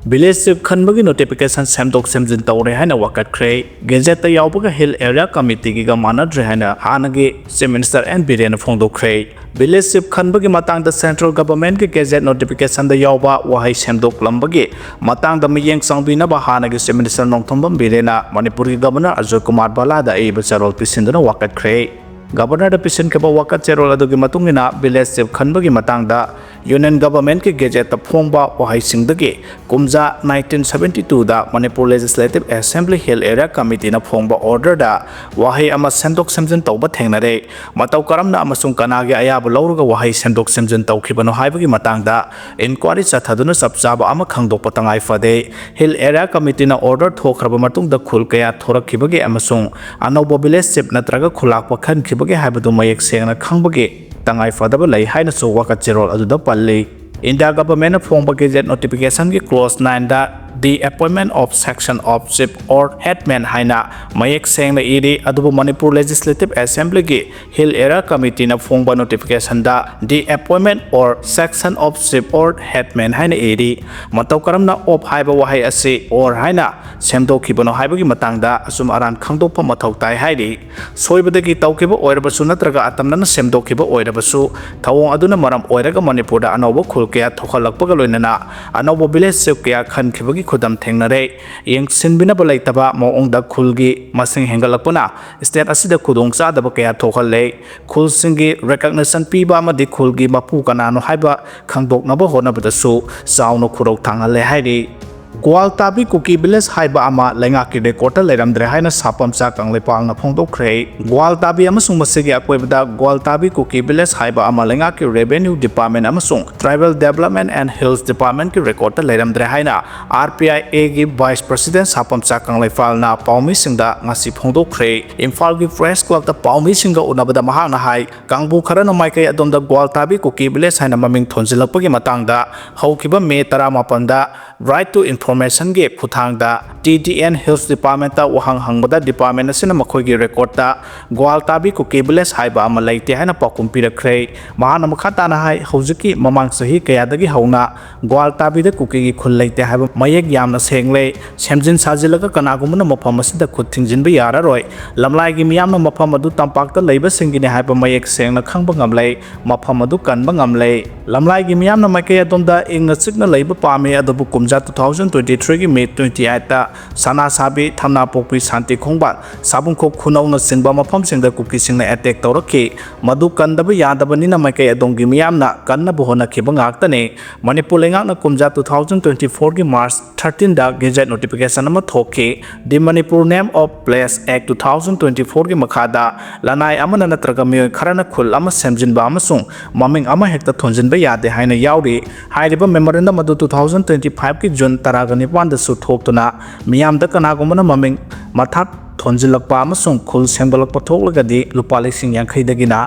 Village Kanbagi notification Samdok Samjin Tore Hana wakatkhre, Gazette Yaubaga Hill Area Committee Gigamana Drehana, Hanagi, Minister N.biren Fondokre. Village Kanbagi Matang the Central Government Gazette notification the Yauba, Wahai Samdok Lambagi, Matang the Miyang Sangbina Bahanagi, Minister Nongtombam Birena, Manipuri Governor Azokumar Balada, Abel Pisindana wakatkhre. Governor the Pisin Kaba wakatkhre Adugi Matungina, Village Kanbagi Matangda, Union Government ke Gazette the Phongba Wahai Singdagi, Kumza 1972 da Manipur Legislative Assembly Hill Area Committee na Phongba order da Wahai ama Sendok Semjin Tauba Thengnare, Matau Karamna amasung Kanagi Ayabu Lauruga Wahai Sendok Semjin Taukibano Haibagi Matangda, Inquiry Sathaduna Sabsaba ama Khangdok Patangai Fade, Hill Area Committee na order Thokraba Matung the khul kaya Thorakibagi amasung, Anobo Village Sip Natraga Khulak Wakhan Kibagi Habadu Mayek Sena Khangbagi. Tangai fadaba lay hai na so wakatkhre aduda palli India government phongba gazette notification ki clause 9 da the appointment of section of chief or headman haina mayek seng na iri adubu Manipur Legislative Assembly ki Hill Area Committee na phongba notification da the appointment or section of chief or headman haina iri matau karam na of haiba wahai ase or haina semdokibano haiba ki matangda asum aran khangdokpa mathau tai hairi soibadagi taukiba oirabasu natraga atamna na semdokiba oirabasu thawong aduna maram oiraga Manipur da anobo khul kaya thokalakpaga loinana anobo village sep kaya khankibagi khudam thengnare yeng sinbina balai taba moongda khulgi masing hengalakpana state asida khudong chadaba kaya thokhale khul singi recognition piba amadi khulgi mapu kanano haiba khangdoknaba honabadasu sauno khurok thangale hairi Gwaltabi Kuki Village Haiba Ama Lengaki Recorder Leramdre Haina Sapam Sakang Lepal na Phongdokkhre Gwaltabi amasung masigi akoibada Gwaltabi Kuki Village Haiba Ama Lengaki Revenue Department amasung Tribal Development and Hills Department ki Recorder Leramdre Haina RPIA gi Vice President Sapam Sakang Lepal na Paumi Singda ngasi Phongdokkhre Imphal gi Press Club ta Paumi Singa unabada mahang na hai Kangbu khara na maikai adonda Gwaltabi Kuki Village haina maming thonjilakpagi matangda haukiba May 18 da Right to Information ge Kuthangda TDN Hills Department ta wahang hangbada department asina makhoigi record ta Gwaltabi Kuki Village haiba ama leite haina pakum pirakre mahana makhata na hai hojiki mamang sahi kayadagi hauna Gwaltabi da Kuki gi khul leite haiba mayek yamna sengle semjin sajilaga kanagumna mafam asida khuthingjin ba yararoi lamlai gi miyamna mafam adu tampak ta leiba singine haiba mayek sengna khangba ngamlei mafam adu kanba ngamlei lamlai gi miyamna maikai adonda ingna chikna leiba pame adabu kumja 2023 ki May 28 ta Sana Sabi Thamna Pokpi Santi Khongba Sabungkhok Khunau na singba mafam singda kuki singna attack tawraki madu kandaba yadabani na maikai adongi miyamna kanna buhona khiba ngaktane Manipur lengak na kumja 2024 ki March 13 da gazette notification ama thoke the Manipur Name of Place Act 2024 ki makhada lanai amana natraga mioi kharana khul ama semjinba amasung maming ama hekta thonjinba yade haina yauri hairiba memorandum adu 2025 ki June 19 da su thoktuna miyamda kanagumana maming mathak thonjilakpa amasung khul sengbalakpa thoklagadi lupa lising yankhai dagina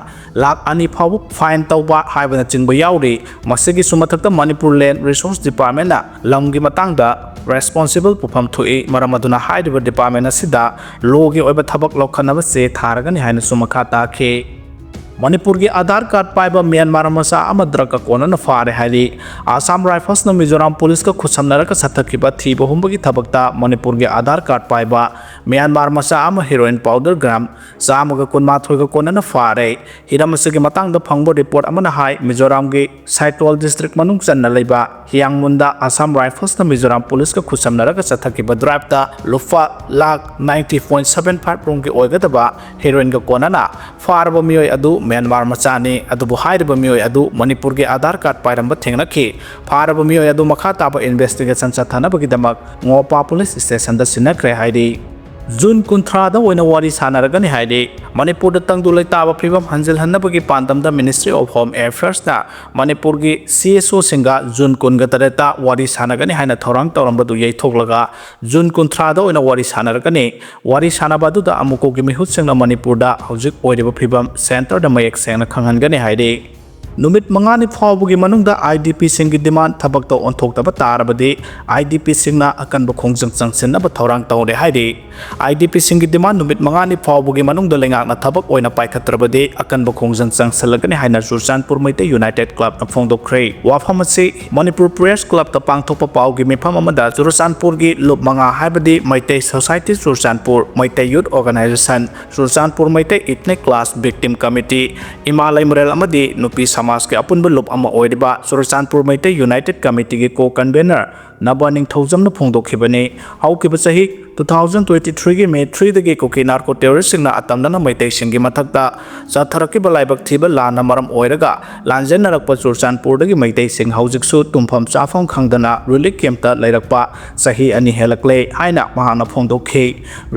lakh ani phawu fine tawba haibana chingba yauri masigi sumathakta Manipur Land Resource Department na lamgi matangda responsible pufam thui maramaduna haidiba department asida logi oiba thabak lokhanaba se tharagani haina sumakha takhe Manipur ki Aadhaar card paiba Myanmar masa amadraka kona na fare hari Assam Rifles na Mizoram Police ka khusamnara ka sathakiba thiba humba ki thabakta Manipur ki Aadhaar card paiba Myanmar masa ama heroin powder gram samaga kunmathoi ka kona na fare hiramasa ki matang da phangbo report amana hai Mizoram ki Saitwal district manung channa leiba Hiangmunda Assam Rifles na Mizoram Police ka khusamnara ka sathakiba drive ta lufa lakh 90.75 rong ki oigadaba heroin ka kona na farba mioi adu Myanmar machani adubu hairiba mioi adu Manipur ge Aadhaar card pairamba thengnakhi faraba mioi adu makha taba investigation chathanabagi damak ngopa police station da sinakre hairi June 13 da oina wari sanaragani hairi Manipur da tangdu leitaba phibam hanjil hannabagi pandamda Ministry of Home Affairs na Manipur gi CSO singa June 13 ta wari sanagani haina thorang tawrambadu yeithoklaga June 13 da oina wari sanaragani wari sanabadu da amuko gi mihut singna Manipur da hojik oiriba phibam center da mayek sengna khanghangani hairi नुमित मंगानी फावबगी मनुंगदा IDP सिंगी demand थबक तो ओंथोक्तब तारबदी IDP सिंगना अकनब खोंजंग चंगसिनब थौरांग तौरे हाइदि IDP सिंगी demand नुमित मंगानी फावबगी मनुंगदा लेंगाकना थबक ओइना पाइखत्रबदी अकनब खोंजंग चंगसलगनी हाइना Churachandpur Meitei United club न फोंदोक्ख्रे वाफम असि Manipur press club ता पांगथोकप Pawgi मिफम अमदा चुरचानपुरगी loop मंगा हाइबदी Meitei society Churachandpur Meitei youth organisation Churachandpur Meitei ethnic class victim committee इमा लैमरेल अमदी नुपी समाज के अपुनब लुप अमा ओइरिबा चुरचानपुर मैतै यूनाइटेड कमिटी के को कन्वेनर नबा निंगथौजमन फोंदोखिबने हौकिब सही 2023 की मे 3 दगी कुकी नार्को टेररिस्टना अतमदना मैतै सिंगी मथक्ता चाथरकिब लाइबक थिब लाना मरम ओइरगा लांजेनरक चुरचानपुर दगी मैतै सिंग हौजिकसु तुमफम चाफम खंगदना रिलीफ कैंप लैरकपा सही अनि हेलकले हाइना महाना फोंदोखि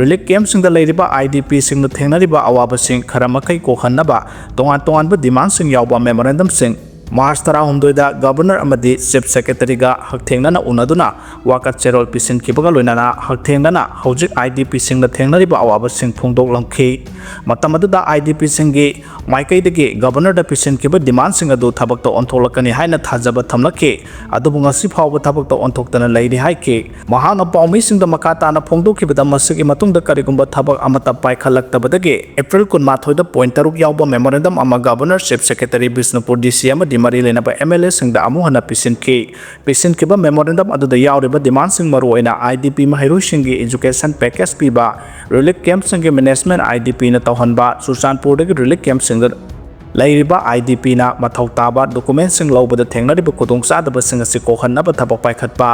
रिलीफ कैंप सिंगदा लैरिबा IDP सिंगना थेंगनरिबा अवाब सिंग खरमखै कोखन्नबा तोंगान तोंगानबा डिमांड सिंग यावबा मेमोरेंडम सिंग मार्च 13 गवर्नर अमदी चीफ सेक्रेटरी गा हकथेंगना उनदुना वाकत्चेरोल पिसिन किबगा लोइनाना हकथेंगना हौजिक IDP सिंगना थेंगनरिबा अवाब सिंग फोंदोक लंखि मतमदुदा IDP सिंगी माइकैदगी गवर्नर दा पिसिन किबा डिमांड सिंग अदु थबक तो ओंथोलकनी हाइना थाजबा थमलके अदुबु ngasi फावबा थबक तो ओंथोक्तना लैरि हाइके महाना पाउमी सिंगदा मकाताना फोंदोखिबदा मसगी मतुंगदा करिगुंबा थबक अमता पाइखलक्तबदगी एप्रिल 18 दा पॉइंट 3 यावबा मेमोरेंडम अमा governor chief secretary Bishnupur DC अमा मरी लेनबा MLA सिंगदा अमुहना पिसिन के मेमोरेंडम अदुदा यावरिबा डिमांड सिंग मरुओइना IDP महैरु सिंगी एजुकेशन पैकेज पीबा रिलीफ कैंप सिंगी मैनेजमेंट IDP न तौहनबा चुरचानपुर दगी रिलीफ कैंप सिंग लैरिबा IDP ना मथौ ताबा डॉक्यूमेंट सिंग लौबदा थेंगनरिबा खुदोंग चादबा सिंग असि कोहन्नबा थबक पाइखतबा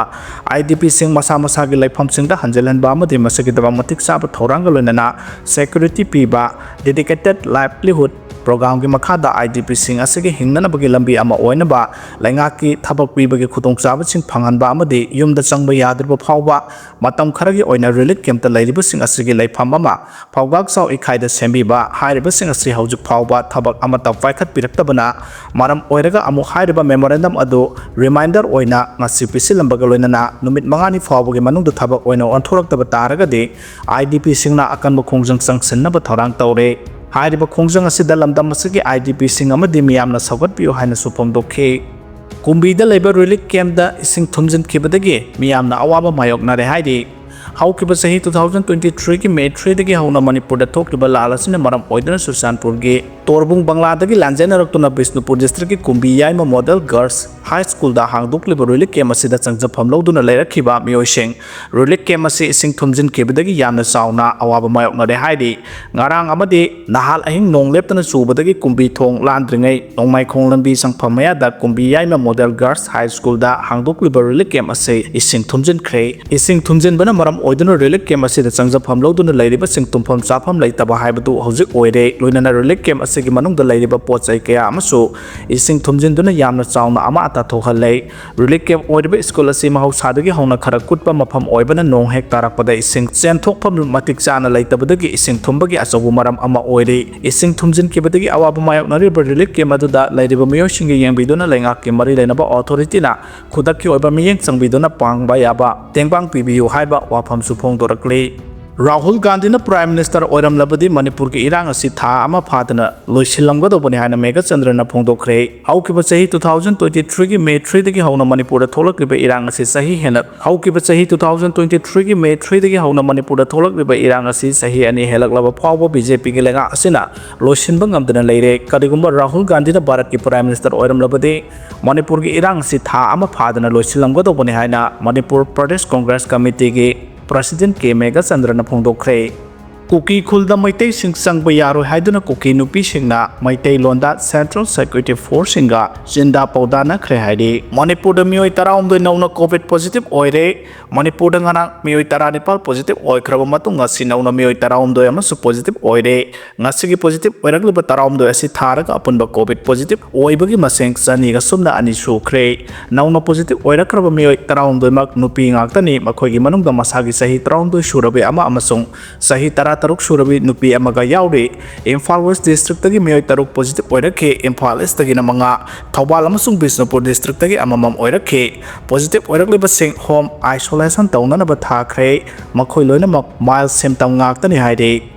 IDP सिंग मसा मसागी लैफम सिंगदा हंजलहनबा अमदि मसगिदबा मतिक चाबा थौरांग लोइनना सिक्योरिटी पीबा डेडिकेटेड लाइवलीहुड प्रोग्राम की मखादा IDP सिंग असगे हिंगनबगे लंबी अमा ओइनबा लैंगाकी थबक पीबगे खुदोंचाब सिंग फंगनबा अमदि युमदा चंगबा यादरबा फावबा मतम खरगी ओइना रिलीफ कैंप लैरिबा सिंग असगे लैफम अमा फावगाक साव इखाइदा सेंबिबा हाइरिबा सिंग असि हौजुक फावबा थबक अमता पाइखत पिरक्तबना मरम ओइरगा अमु हाइरिबा मेमोरेंडम अदु रिमाइंडर ओइना ngasi पिसिलंबगा लोइनना नुमित मंगानी फावबगे मनुंग थबक ओइना ओंथोरक्तबा तारगदि IDP सिंगना अकनबा खोंजंग संगसनबा थौरांग तौरे हाइरिबा खोंजंग असिदा लमदम असगी IDP सिंग अमदि मियामना सौगतपियो हाइना सुफमदोखे कुंबीदा लेबा रिलीफ कैंपदा इसिंग थुमजनखिबदगी मियामना अवाबा मायोकनारे हाइदि हौकिब सही 2023 की मे 3 दगी हौना मणिपुर थोक्लिबा लाल असिना मरम ओइदना चुरचानपुर गे तोरबुंग बंगलादगी लांजेनरक्तुना बिष्णुपुर डिस्ट्रिक्ट की कुंबी याइमा मॉडल गर्ल्स हाई स्कूल दा हांगदोक्लिबा रिलीफ कैंप असिदा चंगजफम लौदुना लैरखिबा मियोइसिंग रिलीफ कैंप असि इसिंग थुमजिनखिबदगी यामना चावना अवाबा मायोकनारे हाइदि ngarang amadi nahal ahing nong leptana chubadagi kumbi thong landringai nongmai khong lambi sangpham mayada kumbi yaima model girls high school da hangdokliba relief camp ase ising thumjin bana maram oiduna relief camp ase da changjafam loduna lairiba sing tumpham chafam laitaba haibadu hojik oire loinana relief camp ase gi manung da lairiba pochai kaya amasu ising thumjin duna yamna chawna ama ata thohalai relief camp oiriba school ase mahausadagi hauna khara kutpa mafam oibana nong hek tarakpada ising chenthokpham matik chana laitabadagi ising thumbagi अचौब मरम अमा ओइरे इसिंग थुमजिन केबदगी अवाब मायोकनारिबा relief camp अदुदा लैरिबा मियोसिंगी येंबिदुना लैंगाक के मरि लैनबा अथॉरिटीना खुदक्की ओइबा मियेंग चंगबिदुना पांगबा याबा तेंगबांग पिबियु हाइबा वाफम सुफोंग दोरकले राहुल गांधी ने prime minister ओरमलबदी Manipur की इरांग असि था अमा फादना लोइसिलंगदोबनी हाइना mega चंद्रना फोंदोखरे हौकिबा सही 2023 की मे 3 दगी हौना मणिपुर थोलक्लिबा इरांग असि सही हेना हौकिबा सही 2023 की मे 3 दगी हौना मणिपुर थोलक्लिबा इरांग असि सही अनि हेलकलबा फावबा बीजेपी के लेंगा असिना लोइसिनबा ngamdana लेरे करिगुंबा राहुल गांधी ने भारत की प्राइम मिनिस्टर ओरमलबदी मणिपुर की इरांग असि था अमा फादना लोइसिलंगदोबनी हाइना मणिपुर प्रदेश कांग्रेस कमिटी की प्रेसिडेंट के मेगा चंद्रना फोंदोखरे कुकी खुल दा मैतै सिंग चंगबा यारोइ हाइदुना cookie नुपी सिंगना Meitei लोंदा central security force सिंगा जिंदा पौदाना खरे हाइदि मणिपुर दा मियोइ 19 नौना कोविड पॉजिटिव ओइरे मणिपुर दा ngana मियोइ 19 पॉजिटिव ओइख्रबा मतुंग ngasi नौना मियोइ 19 अमसु पॉजिटिव ओइरे ngasi पॉजिटिव ओइरगलबा 19 असि थारगा अपुनबा कोविड पॉजिटिव ओइबगी मसेंग चनीगा सुमना अनि सुख्रे नौना पॉजिटिव ओइरख्रबा मियोइ 19 मक नुपी ngakतनी मखोइगी मनुंगदा मसागी सही 19 सुरबे अमा अमसुंग सही तरuk surabi nupi amaga yauri Imphal West district tagi miyoy taruk positive oirake Imphal East tagi namanga Thawbal amasung Bishnupur district tagi amamam oirake positive oirakleba sing home isolation taunana ba thakre makhoi loina mak mile sem tam ngak tani haide